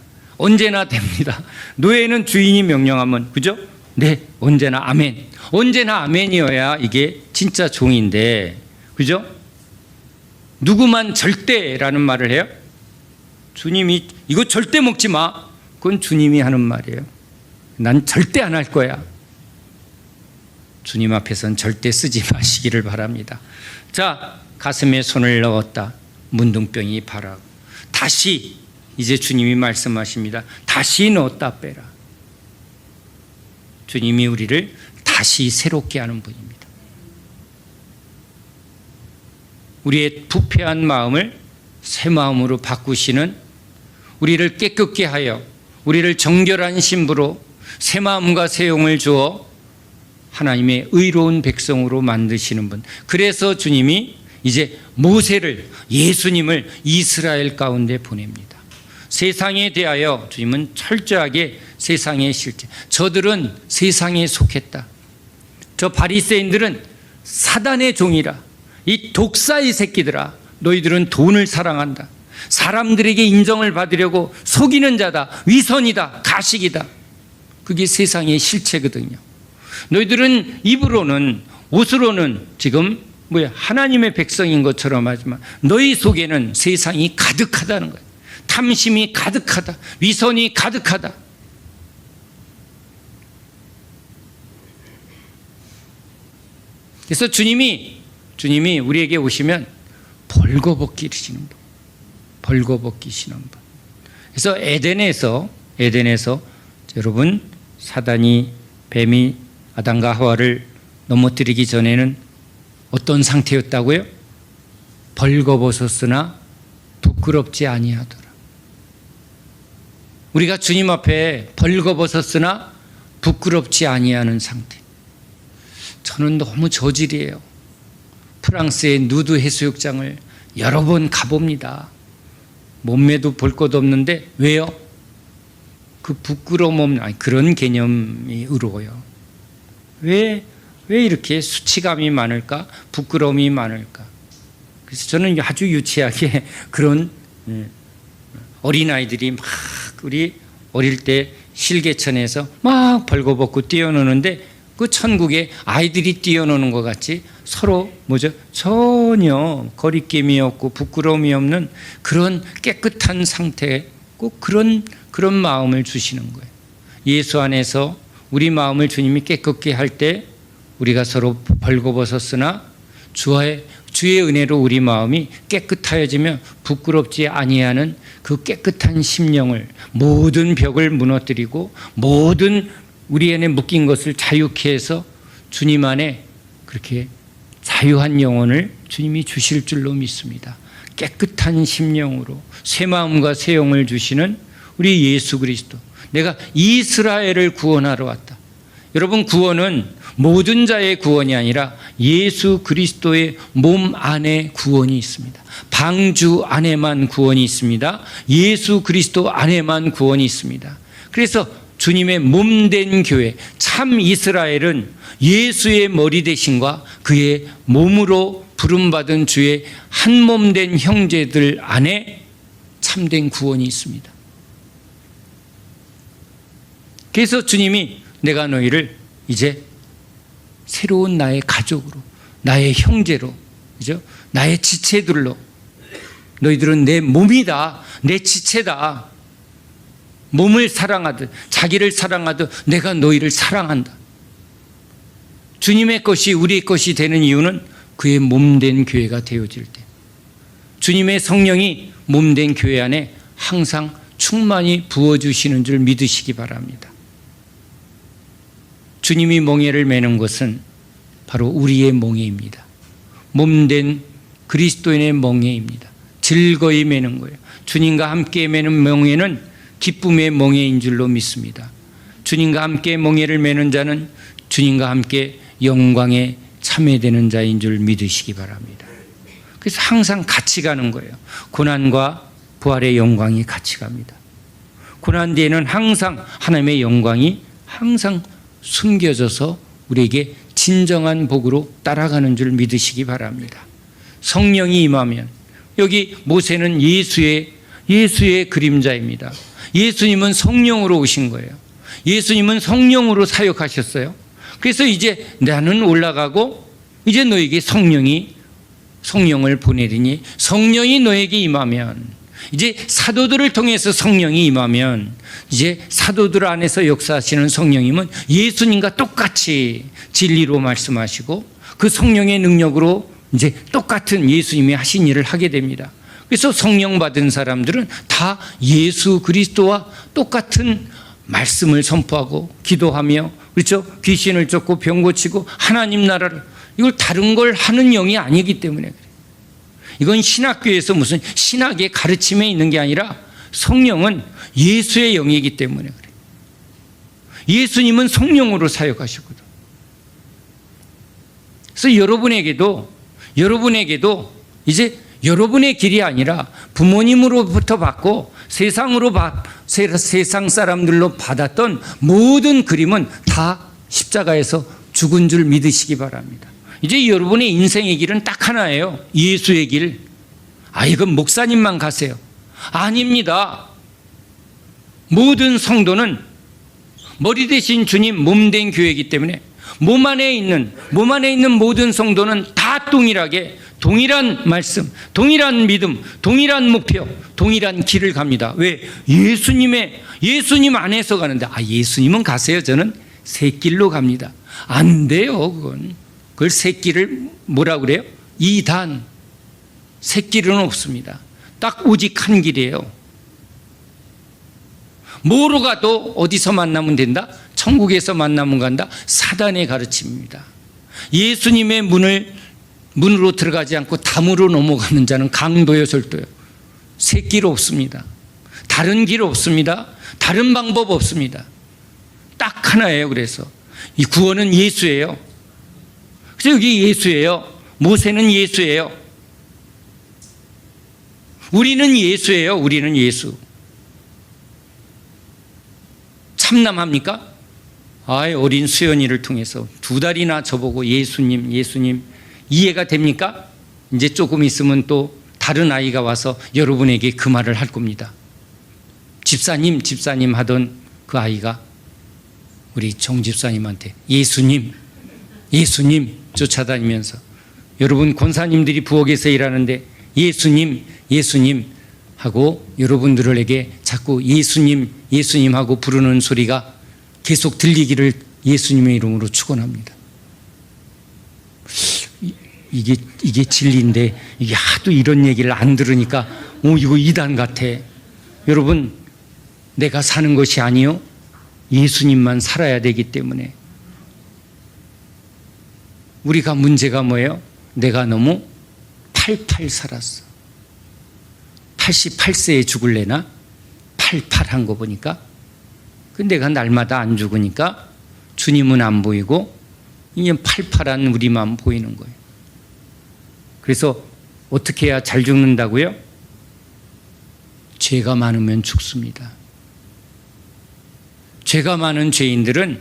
노예는 주인이 명령하면, 그죠? 네, 언제나 아멘. 언제나 아멘이어야 이게 진짜 종인데, 그죠? 누구만 절대라는 말을 해요? 주님이 이거 절대 먹지 마. 그건 주님이 하는 말이에요. 난 절대 안 할 거야. 주님 앞에서는 절대 쓰지 마시기를 바랍니다. 자, 가슴에 손을 넣었다. 문둥병이 바라고. 다시 이제 주님이 말씀하십니다. 다시 넣었다 빼라. 주님이 우리를 다시 새롭게 하는 분입니다. 우리의 부패한 마음을 새 마음으로 바꾸시는, 우리를 깨끗게 하여 우리를 정결한 신부로 새 마음과 새 영을 주어 하나님의 의로운 백성으로 만드시는 분. 그래서 주님이 이제 모세를, 예수님을 이스라엘 가운데 보냅니다. 세상에 대하여 주님은 철저하게 세상의 실제, 저들은 세상에 속했다. 저 바리새인들은 사단의 종이라. 이 독사의 새끼들아, 너희들은 돈을 사랑한다. 사람들에게 인정을 받으려고 속이는 자다. 위선이다. 가식이다. 그게 세상의 실체거든요. 너희들은 입으로는, 옷으로는 지금 하나님의 백성인 것처럼 하지만 너희 속에는 세상이 가득하다는 거예요. 탐심이 가득하다. 위선이 가득하다. 그래서 주님이 우리에게 오시면 벌거벗기시는 분. 벌거벗기시는 분. 그래서 에덴에서 여러분 뱀이 아담과 하와를 넘어뜨리기 전에는 어떤 상태였다고요? 벌거벗었으나 부끄럽지 아니하더라. 우리가 주님 앞에 벌거벗었으나 부끄럽지 아니하는 상태. 저는 너무 저질이에요. 프랑스의 누드 해수욕장을 여러 번 가봅니다. 몸매도 볼 것 없는데 왜요? 그 부끄러움 없는 그런 개념이 의로워요. 왜 이렇게 수치감이 많을까? 부끄러움이 많을까? 그래서 저는 아주 유치하게 그런 어린아이들이 막 우리 어릴 때 실개천에서 막 벌거벗고 뛰어노는데 그 천국에 아이들이 뛰어노는 것 같이 서로 전혀 거리낌이 없고 부끄러움이 없는 그런 깨끗한 상태, 꼭 그런 마음을 주시는 거예요. 예수 안에서 우리 마음을 주님이 깨끗게 할 때 우리가 서로 벌거벗었으나 주의 은혜로 우리 마음이 깨끗하여지며 부끄럽지 아니하는 그 깨끗한 심령을, 모든 벽을 무너뜨리고 모든 우리 안에 묶인 것을 자유케 해서 주님 안에 그렇게 자유한 영혼을 주님이 주실 줄로 믿습니다. 깨끗한 심령으로 새 마음과 새 영을 주시는 우리 예수 그리스도. 내가 이스라엘을 구원하러 왔다. 여러분, 구원은 모든 자의 구원이 아니라 예수 그리스도의 몸 안에 구원이 있습니다. 방주 안에만 구원이 있습니다. 예수 그리스도 안에만 구원이 있습니다. 그래서 주님의 몸된 교회, 참 이스라엘은 예수의 머리 대신과 그의 몸으로 부름받은 주의 한 몸된 형제들 안에 참된 구원이 있습니다. 그래서 주님이 내가 너희를 이제 새로운 나의 가족으로, 나의 형제로, 그죠? 나의 지체들로, 너희들은 내 몸이다, 내 지체다. 몸을 사랑하듯, 자기를 사랑하듯 내가 너희를 사랑한다. 주님의 것이 우리의 것이 되는 이유는 그의 몸된 교회가 되어질 때, 주님의 성령이 몸된 교회 안에 항상 충만히 부어주시는 줄 믿으시기 바랍니다. 주님이 멍에를 매는 것은 바로 우리의 멍에입니다. 몸된 그리스도인의 멍에입니다. 즐거이 매는 거예요. 주님과 함께 매는 멍에는 기쁨의 멍에인 줄로 믿습니다. 주님과 함께 멍에를 매는 자는 주님과 함께 영광에 참여되는 자인 줄 믿으시기 바랍니다. 그래서 항상 같이 가는 거예요. 고난과 부활의 영광이 같이 갑니다. 고난 뒤에는 항상 하나님의 영광이 항상 숨겨져서 우리에게 진정한 복으로 따라가는 줄 믿으시기 바랍니다. 성령이 임하면, 여기 모세는 예수의 그림자입니다. 예수님은 성령으로 오신 거예요. 예수님은 성령으로 사역하셨어요. 그래서 이제 나는 올라가고 이제 너에게 성령을 보내리니, 성령이 너에게 임하면, 이제 사도들을 통해서 성령이 임하면, 이제 사도들 안에서 역사하시는 성령님은 예수님과 똑같이 진리로 말씀하시고 그 성령의 능력으로 이제 똑같은 예수님이 하신 일을 하게 됩니다. 그래서 성령 받은 사람들은 다 예수 그리스도와 똑같은 말씀을 선포하고 기도하며, 그렇죠? 귀신을 쫓고 병 고치고 하나님 나라를, 이걸 다른 걸 하는 영이 아니기 때문에 그래요. 이건 신학교에서 무슨 신학의 가르침에 있는 게 아니라 성령은 예수의 영이기 때문에 그래요. 예수님은 성령으로 사역하시거든. 그래서 여러분에게도 이제 여러분의 길이 아니라 부모님으로부터 받고 세상 사람들로 받았던 모든 그림은 다 십자가에서 죽은 줄 믿으시기 바랍니다. 이제 여러분의 인생의 길은 딱 하나예요. 예수의 길. 이건 목사님만 가세요. 아닙니다. 모든 성도는 머리 대신 주님 몸된 교회이기 때문에 몸 안에 있는 모든 성도는 다 동일한 말씀, 동일한 믿음, 동일한 목표, 동일한 길을 갑니다. 왜? 예수님 안에서 가는데, 예수님은 가세요. 저는 새 길로 갑니다. 안 돼요, 그걸 새 길을 뭐라고 그래요? 이단. 새 길은 없습니다. 딱 오직 한 길이에요. 뭐로 가도 어디서 만나면 된다? 천국에서 만나면 간다? 사단의 가르침입니다. 예수님의 문으로 들어가지 않고 담으로 넘어가는 자는 강도요, 절도요. 새 길 없습니다. 다른 길 없습니다. 다른 방법 없습니다. 딱 하나예요. 그래서 이 구원은 예수예요. 그래서 여기 예수예요. 모세는 예수예요. 우리는 예수예요. 우리는 예수. 참남합니까? 어린 수연이를 통해서 2달이나 저보고 예수님 이해가 됩니까? 이제 조금 있으면 또 다른 아이가 와서 여러분에게 그 말을 할 겁니다. 집사님 하던 그 아이가 우리 정 집사님한테 예수님 쫓아다니면서, 여러분 권사님들이 부엌에서 일하는데 예수님 하고 여러분들에게 자꾸 예수님 하고 부르는 소리가 계속 들리기를 예수님의 이름으로 축원합니다. 이게 진리인데 이게 하도 이런 얘기를 안 들으니까 이거 이단 같아. 여러분, 내가 사는 것이 아니요 예수님만 살아야 되기 때문에 우리가 문제가 뭐예요? 내가 너무 팔팔 살았어. 88세에 죽을래나? 팔팔한 거 보니까. 내가 날마다 안 죽으니까 주님은 안 보이고 이제 팔팔한 우리만 보이는 거예요. 그래서 어떻게 해야 잘 죽는다고요? 죄가 많으면 죽습니다. 죄가 많은 죄인들은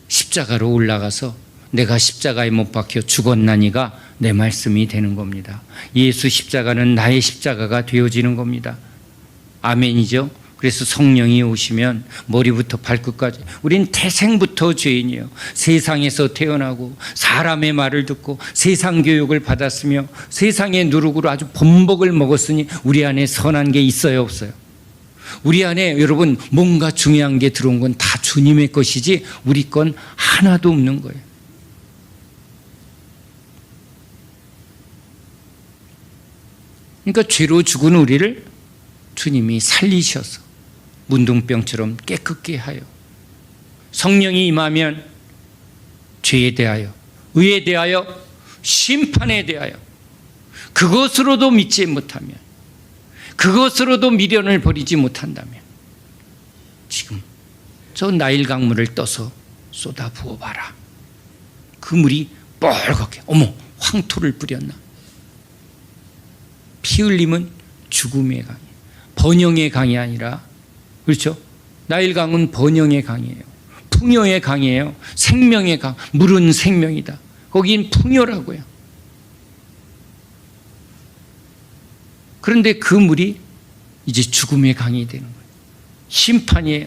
십자가로 올라가서 내가 십자가에 못 박혀 죽었나니가 내 말씀이 되는 겁니다. 예수 십자가는 나의 십자가가 되어지는 겁니다. 아멘이죠? 그래서 성령이 오시면 머리부터 발끝까지 우린 태생부터 죄인이에요. 세상에서 태어나고 사람의 말을 듣고 세상 교육을 받았으며 세상의 누룩으로 아주 본복을 먹었으니 우리 안에 선한 게 있어요, 없어요? 우리 안에 여러분 뭔가 중요한 게 들어온 건 다 주님의 것이지 우리 건 하나도 없는 거예요. 그러니까 죄로 죽은 우리를 주님이 살리셔서 문둥병처럼 깨끗게 하여 성령이 임하면 죄에 대하여, 의에 대하여, 심판에 대하여 그것으로도 믿지 못하면, 그것으로도 미련을 버리지 못한다면 지금 저 나일 강물을 떠서 쏟아 부어봐라. 그 물이 뻘겋게, 어머, 황토를 뿌렸나? 피 흘림은 죽음의 강이, 번영의 강이 아니라, 그렇죠? 나일강은 번영의 강이에요. 풍요의 강이에요. 생명의 강, 물은 생명이다. 거긴 풍요라고요. 그런데 그 물이 이제 죽음의 강이 되는 거예요. 심판이에요.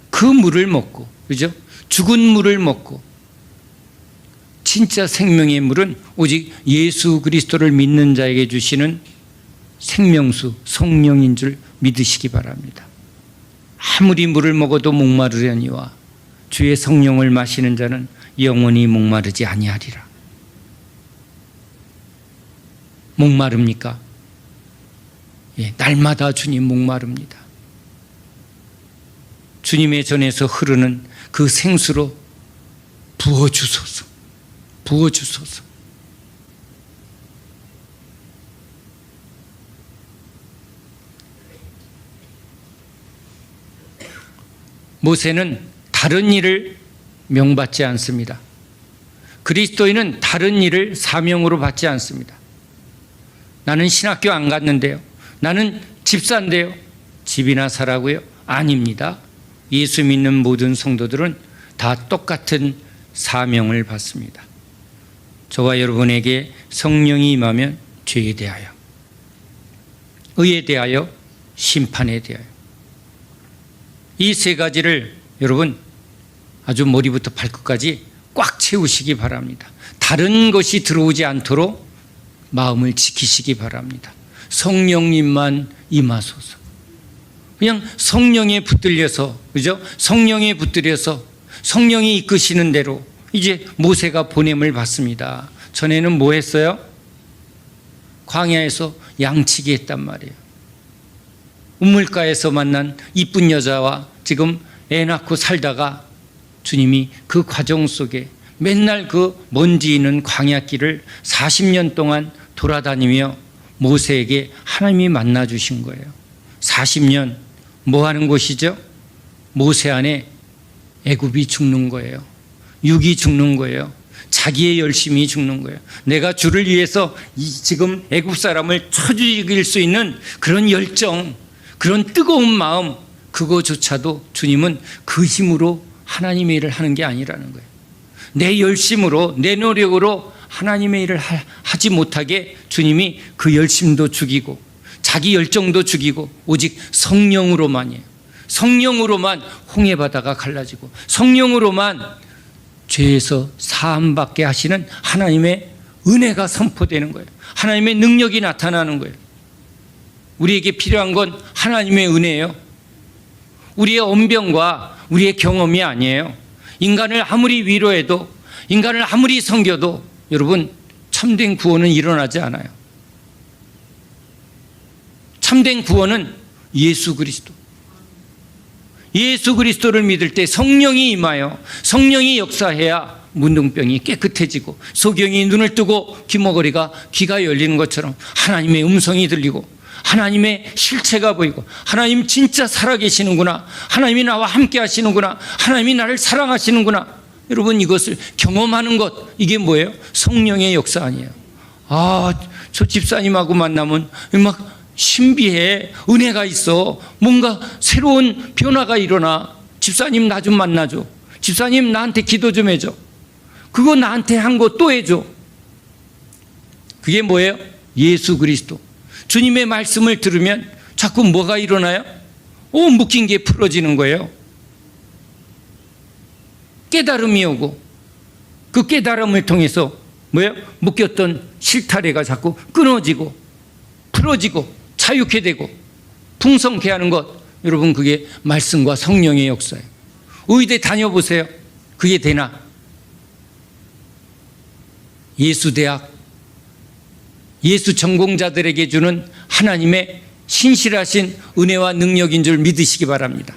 그 물을 먹고, 그죠? 죽은 물을 먹고, 진짜 생명의 물은 오직 예수 그리스도를 믿는 자에게 주시는 생명수, 성령인 줄 믿으시기 바랍니다. 아무리 물을 먹어도 목마르려니와 주의 성령을 마시는 자는 영원히 목마르지 아니하리라. 목마릅니까? 예, 날마다 주님 목마릅니다. 주님의 전에서 흐르는 그 생수로 부어주소서. 부어주소서. 모세는 다른 일을 명받지 않습니다. 그리스도인은 다른 일을 사명으로 받지 않습니다. 나는 신학교 안 갔는데요. 나는 집사인데요. 집이나 사라고요? 아닙니다. 예수 믿는 모든 성도들은 다 똑같은 사명을 받습니다. 저와 여러분에게 성령이 임하면 죄에 대하여, 의에 대하여, 심판에 대하여, 이 세 가지를 여러분 아주 머리부터 발끝까지 꽉 채우시기 바랍니다. 다른 것이 들어오지 않도록 마음을 지키시기 바랍니다. 성령님만 임하소서. 그냥 성령에 붙들려서, 그죠? 성령에 붙들려서 성령이 이끄시는 대로 이제 모세가 보냄을 받습니다. 전에는 뭐 했어요? 광야에서 양치기 했단 말이에요. 우물가에서 만난 이쁜 여자와 지금 애 낳고 살다가 주님이 그 과정 속에 맨날 그 먼지 있는 광야길을 40년 동안 돌아다니며 모세에게 하나님이 만나 주신 거예요. 40년 뭐 하는 곳이죠? 모세 안에 애굽이 죽는 거예요. 육이 죽는 거예요. 자기의 열심이 죽는 거예요. 내가 주를 위해서 지금 애굽 사람을 쳐 죽일 수 있는 그런 열정, 그런 뜨거운 마음, 그거조차도 주님은 그 힘으로 하나님의 일을 하는 게 아니라는 거예요. 내 열심으로, 내 노력으로 하나님의 일을 하지 못하게 주님이 그 열심도 죽이고 자기 열정도 죽이고 오직 성령으로만이에요. 성령으로만 홍해 바다가 갈라지고 성령으로만 죄에서 사함받게 하시는 하나님의 은혜가 선포되는 거예요. 하나님의 능력이 나타나는 거예요. 우리에게 필요한 건 하나님의 은혜예요. 우리의 언변과 우리의 경험이 아니에요. 인간을 아무리 위로해도, 인간을 아무리 섬겨도 여러분 참된 구원은 일어나지 않아요. 참된 구원은 예수 그리스도, 예수 그리스도를 믿을 때 성령이 임하여 성령이 역사해야 문둥병이 깨끗해지고 소경이 눈을 뜨고 귀가 열리는 것처럼 하나님의 음성이 들리고 하나님의 실체가 보이고 하나님 진짜 살아계시는구나, 하나님이 나와 함께 하시는구나, 하나님이 나를 사랑하시는구나. 여러분, 이것을 경험하는 것, 이게 뭐예요? 성령의 역사 아니에요. 저 집사님하고 만나면 막 신비해, 은혜가 있어, 뭔가 새로운 변화가 일어나. 집사님 나 좀 만나줘, 집사님 나한테 기도 좀 해줘, 그거 나한테 한 거 또 해줘. 그게 뭐예요? 예수 그리스도. 주님의 말씀을 들으면 자꾸 뭐가 일어나요? 묶인 게 풀어지는 거예요. 깨달음이 오고 그 깨달음을 통해서 뭐예요? 묶였던 실타래가 자꾸 끊어지고 풀어지고 자유케 되고 풍성케 하는 것. 여러분, 그게 말씀과 성령의 역사예요. 의대 다녀보세요. 그게 되나? 예수대학, 예수 전공자들에게 주는 하나님의 신실하신 은혜와 능력인 줄 믿으시기 바랍니다.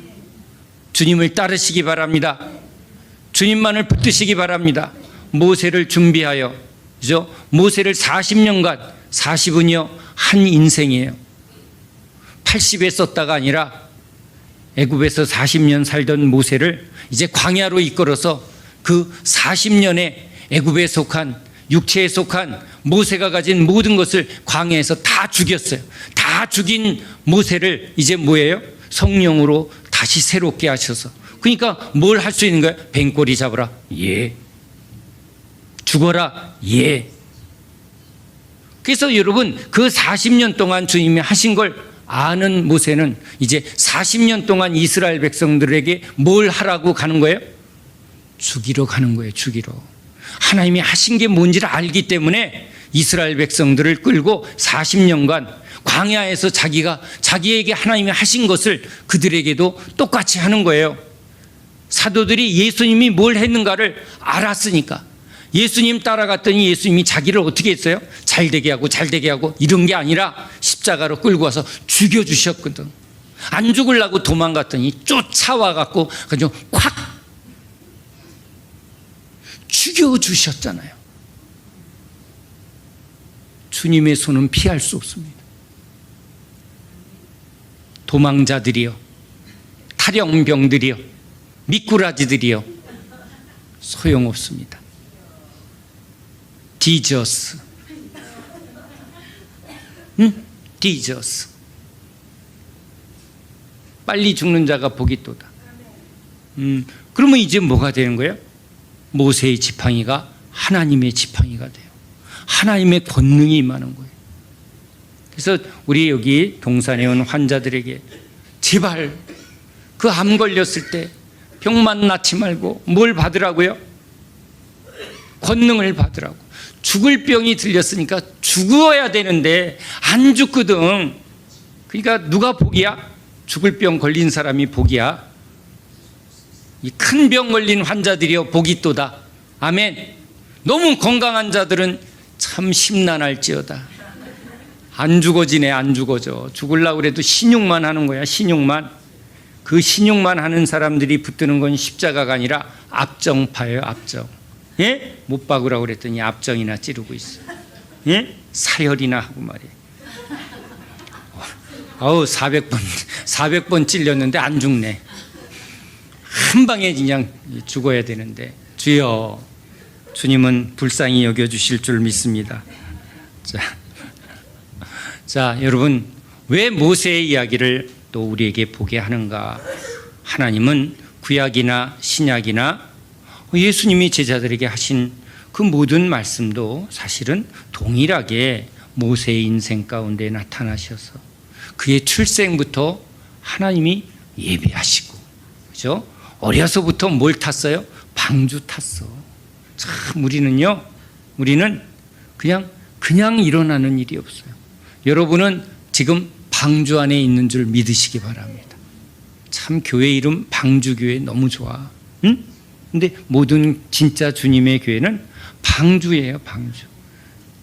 주님을 따르시기 바랍니다. 주님만을 붙드시기 바랍니다. 모세를 준비하여, 그죠? 모세를 40년간, 40은요 한 인생이에요. 80에 썼다가 아니라 애굽에서 40년 살던 모세를 이제 광야로 이끌어서 그 40년의 애굽에 속한, 육체에 속한 모세가 가진 모든 것을 광야에서 다 죽였어요. 다 죽인 모세를 이제 뭐예요? 성령으로 다시 새롭게 하셔서. 그러니까 뭘 할 수 있는 거예요? 뱀꼬리 잡으라, 예. 죽어라, 예. 그래서 여러분, 그 40년 동안 주님이 하신 걸 아는 모세는 이제 40년 동안 이스라엘 백성들에게 뭘 하라고 가는 거예요? 죽이러 가는 거예요. 죽이러. 하나님이 하신 게 뭔지를 알기 때문에 이스라엘 백성들을 끌고 40년간 광야에서 자기에게 하나님이 하신 것을 그들에게도 똑같이 하는 거예요. 사도들이 예수님이 뭘 했는가를 알았으니까. 예수님 따라갔더니 예수님이 자기를 어떻게 했어요? 잘되게 하고 이런 게 아니라 십자가로 끌고 와서 죽여주셨거든. 안 죽으려고 도망갔더니 쫓아와갖고 그냥 콱 죽여주셨잖아요. 주님의 손은 피할 수 없습니다. 도망자들이요, 탈영병들이요, 미꾸라지들이요, 소용없습니다. 디저스. 디저스. 빨리 죽는 자가 복이 또다. 그러면 이제 뭐가 되는 거예요? 모세의 지팡이가 하나님의 지팡이가 돼요. 하나님의 권능이 임하는 거예요. 그래서 우리 여기 동산에 온 환자들에게 제발 그 암 걸렸을 때 병만 낳지 말고 뭘 받으라고요? 권능을 받으라고. 죽을 병이 들렸으니까 죽어야 되는데 안 죽거든. 그러니까 누가 복이야? 죽을 병 걸린 사람이 복이야. 이 큰 병 걸린 환자들이여 복이 또다. 아멘. 너무 건강한 자들은 참 심란할지어다. 안 죽어지네. 안 죽어져. 죽으려고 그래도 신용만 하는 거야. 신용만. 그 신용만 하는 사람들이 붙드는 건 십자가가 아니라 압정파예요. 압정. 예? 못 박으라고 그랬더니 압정이나 찌르고 있어. 예? 사혈이나 하고 말이에요. 400번 찔렸는데 안 죽네. 한 방에 그냥 죽어야 되는데. 주여, 주님은 불쌍히 여겨주실 줄 믿습니다. 자, 여러분, 왜 모세의 이야기를 또 우리에게 보게 하는가? 하나님은 구약이나 신약이나 예수님이 제자들에게 하신 그 모든 말씀도 사실은 동일하게 모세의 인생 가운데 나타나셔서 그의 출생부터 하나님이 예비하시고, 그죠? 어려서부터 뭘 탔어요? 방주 탔어. 참, 우리는 그냥 일어나는 일이 없어요. 여러분은 지금 방주 안에 있는 줄 믿으시기 바랍니다. 참, 교회 이름 방주교회 너무 좋아. 응? 근데 모든 진짜 주님의 교회는 방주예요. 방주.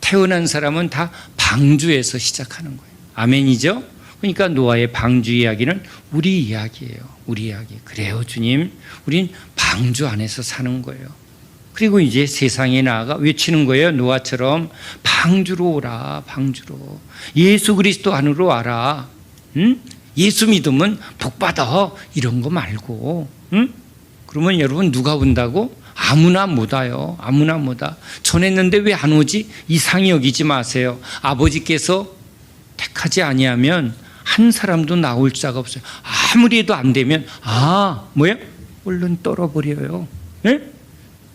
태어난 사람은 다 방주에서 시작하는 거예요. 아멘이죠? 그러니까 노아의 방주 이야기는 우리 이야기예요. 우리 이야기. 그래요, 주님. 우린 방주 안에서 사는 거예요. 그리고 이제 세상에 나아가 외치는 거예요. 노아처럼 방주로 오라, 방주로. 예수 그리스도 안으로 와라. 응? 예수 믿으면 복 받아. 이런 거 말고. 응? 그러면 여러분 누가 온다고? 아무나 못 와요. 아무나 못 와. 전했는데 왜 안 오지? 이상히 여기지 마세요. 아버지께서 택하지 아니하면 한 사람도 나올 자가 없어요. 아무리 해도 안 되면 뭐야? 얼른 떨어버려요. 예?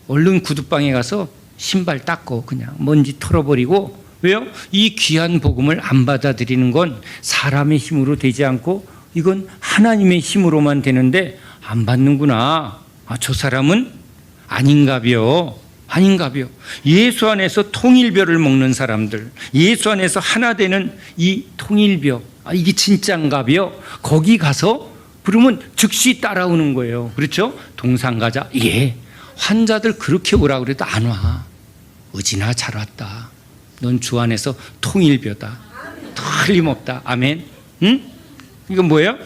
얼른 구두방에 가서 신발 닦고 그냥 먼지 털어버리고. 왜요? 이 귀한 복음을 안 받아들이는 건 사람의 힘으로 되지 않고 이건 하나님의 힘으로만 되는데 안 받는구나. 저 사람은 아닌가벼. 아닌가벼. 예수 안에서 통일벼를 먹는 사람들, 예수 안에서 하나 되는 이 통일벼, 이게 진짜인가벼. 거기 가서 부르면 즉시 따라오는 거예요. 그렇죠? 동상 가자. 예. 환자들 그렇게 오라 그래도 안 와. 어지나 잘 왔다. 넌 주 안에서 통일벼다. 틀림없다. 아멘. 응? 이건 뭐예요?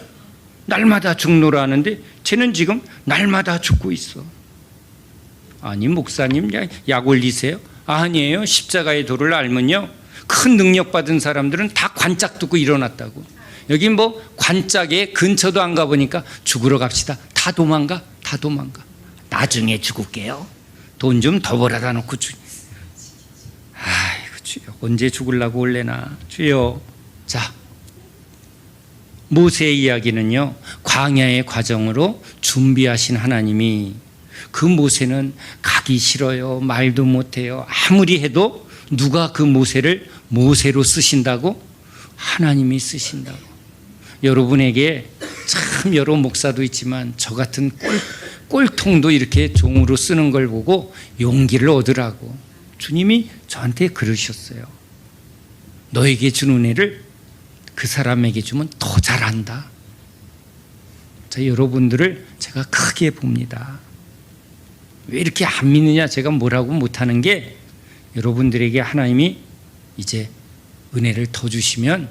날마다 죽노라 하는데 쟤는 지금 날마다 죽고 있어. 아니 목사님 약 올리세요? 아니에요. 십자가의 도를 알면요, 큰 능력 받은 사람들은 다 관짝 두고 일어났다고. 여기 뭐 관짝에 근처도 안 가보니까 죽으러 갑시다. 다 도망가. 다 도망가. 나중에 죽을게요. 돈 좀 더 벌어다 놓고 아이고 주여, 언제 죽으려고 올래나. 주여. 자, 모세의 이야기는요, 광야의 과정으로 준비하신 하나님이, 그 모세는 가기 싫어요. 말도 못해요. 아무리 해도 누가 그 모세를 모세로 쓰신다고? 하나님이 쓰신다고. 여러분에게 참 여러 목사도 있지만 저 같은 꼴통도 이렇게 종으로 쓰는 걸 보고 용기를 얻으라고 주님이 저한테 그러셨어요. 너에게 준 은혜를 그 사람에게 주면 더 잘한다. 자, 여러분들을 제가 크게 봅니다. 왜 이렇게 안 믿느냐, 제가 뭐라고 못하는 게, 여러분들에게 하나님이 이제 은혜를 더 주시면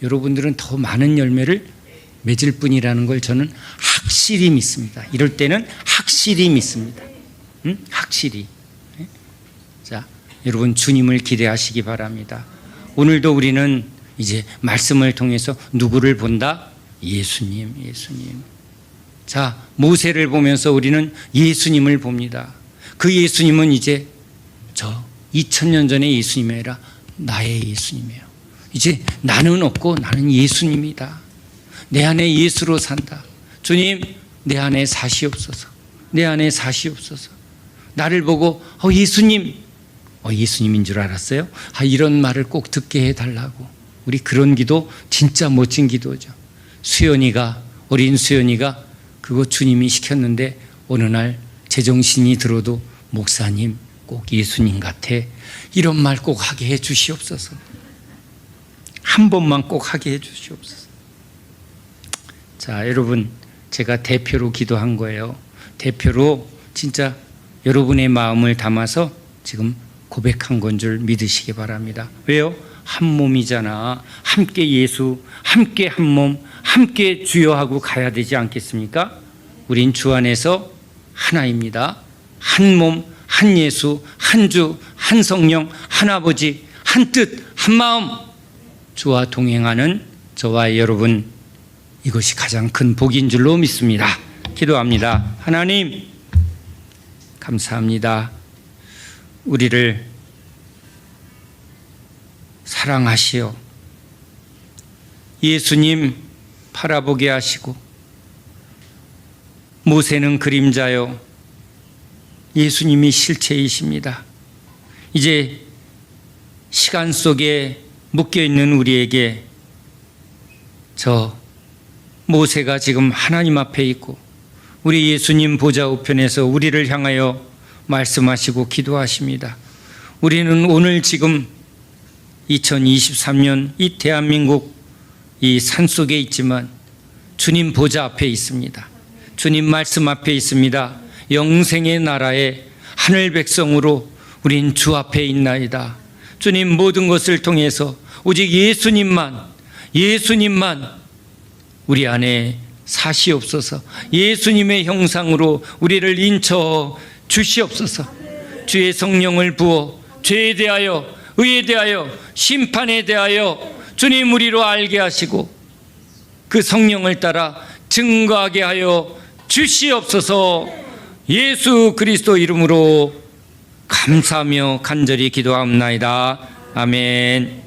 여러분들은 더 많은 열매를 맺을 뿐이라는 걸 저는 확실히 믿습니다. 이럴 때는 확실히 믿습니다. 응? 확실히. 자, 여러분 주님을 기대하시기 바랍니다. 오늘도 우리는 이제 말씀을 통해서 누구를 본다? 예수님, 예수님. 자, 모세를 보면서 우리는 예수님을 봅니다. 그 예수님은 이제 저 2000년 전의 예수님이 아니라 나의 예수님이에요. 이제 나는 없고 나는 예수님이다. 내 안에 예수로 산다. 주님, 내 안에 사시옵소서. 내 안에 사시옵소서. 나를 보고 예수님, 예수님인 줄 알았어요? 이런 말을 꼭 듣게 해달라고. 우리 그런 기도 진짜 멋진 기도죠. 수연이가, 어린 수연이가 그거 주님이 시켰는데 어느 날 제정신이 들어도 목사님 꼭 예수님 같아. 이런 말 꼭 하게 해 주시옵소서. 한 번만 꼭 하게 해 주시옵소서. 자, 여러분, 제가 대표로 기도한 거예요. 대표로 진짜 여러분의 마음을 담아서 지금 고백한 건 줄 믿으시기 바랍니다. 왜요? 한 몸이잖아. 함께 예수, 함께 한 몸, 함께 주여하고 가야 되지 않겠습니까? 우린 주 안에서 하나입니다. 한 몸, 한 예수, 한 주, 한 성령, 한 아버지, 한 뜻, 한 마음, 주와 동행하는 저와 여러분, 이것이 가장 큰 복인 줄로 믿습니다. 기도합니다. 하나님, 감사합니다. 우리를 사랑하시어 예수님 바라보게 하시고, 모세는 그림자요 예수님이 실체이십니다. 이제 시간 속에 묶여있는 우리에게 저 모세가 지금 하나님 앞에 있고 우리 예수님 보좌 우편에서 우리를 향하여 말씀하시고 기도하십니다. 우리는 오늘 지금 2023년 이 대한민국 이 산속에 있지만 주님 보좌 앞에 있습니다. 주님 말씀 앞에 있습니다. 영생의 나라의 하늘 백성으로 우린 주 앞에 있나이다. 주님 모든 것을 통해서 오직 예수님만, 예수님만 우리 안에 사시옵소서. 예수님의 형상으로 우리를 인쳐 주시옵소서. 주의 성령을 부어 죄에 대하여, 의에 대하여, 심판에 대하여 주님 우리로 알게 하시고 그 성령을 따라 증거하게 하여 주시옵소서. 예수 그리스도 이름으로 감사하며 간절히 기도합나이다. 아멘.